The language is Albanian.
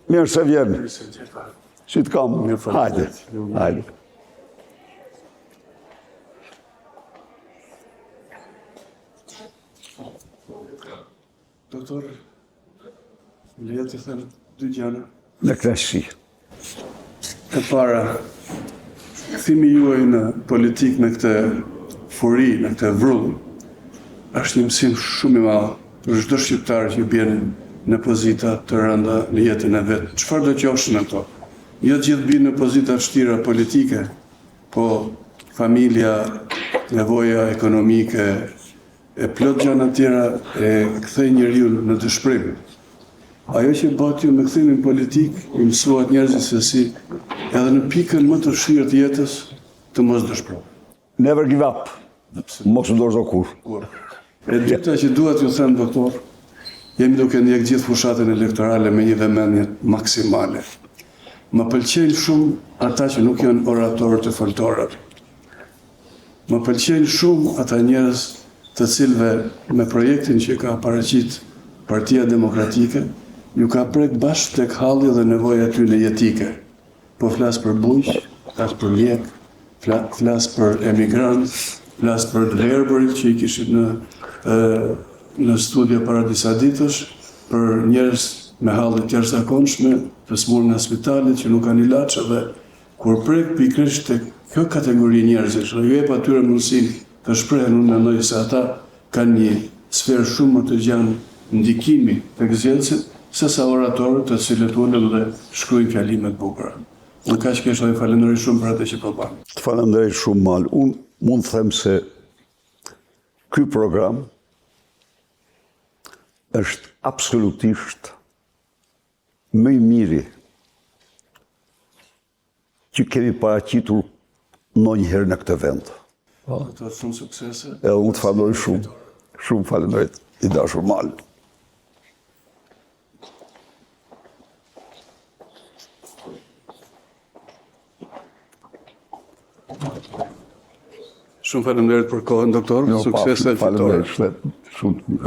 Mirë se vjen. Si të kam? Hajde. Doktor, leja të thënë dy gjëra. Në kreshi. E para, kthimi juaj në politikë në këtë furi, në këtë vrull, është një mësim shumë i madh për çdo shqiptar që bjen në pozita të rënda në jetën e vet. Çfarë do qofshin ato? Jo të gjithë bien në pozita vështira politike, po familja, nevoja ekonomike, e plot gjëra tjera e kthej njeriu në dëshpërim. Ajo që bëhet ju me kthimin politik, i mësuat njerëzit se si edhe në pikën më të vështirë të jetës të mos dëshpërohen. Never give up. Mos u dorëzo kur. E dyta që duhet ju them, doktor, jemi duke ndjek gjithë fushatën elektorale me një vëmendje maksimale. Më pëlqejnë shumë ata që nuk janë oratorë të foltorët. Më pëlqejnë shumë ata njerëz të cilëve me projektin që ka paraqit Partia Demokratike, ju ka prek bashkë tek halli dhe nevoja tyre jetike. Po flas për bujq, flas për mjek, flas për emigrant, flas për dherbërit që i kishin në studia para disa ditësh, për njerëz me halle të jashtëzakonshme, të smurë në spitalit që nuk kanë ilaç, dhe kur prek pikërisht tek kjo kategori njerëzish, dhe ju jep atyre mundësinë të shprehen, unë mendoj se ata kanë një sferë shumë më të gjanë ndikimi tek zgjedhësit, se sa oratorët të cilët ulen dhe shkruajnë fjalime të bukura. Unë kaq kesha ju falenderoj shumë për atë që po bën. Të falenderoj shumë mal. Unë mund të them se ky program është absolutisht më i miri që kemi paraqitur ndonjëherë në këtë vend. Të shumë suksese. Edhe unë të falenderoj shumë. Shumë falenderoj i dashur mal. Shumë faleminderit për kohën, doktor. Suksese. Faleminderit shumë.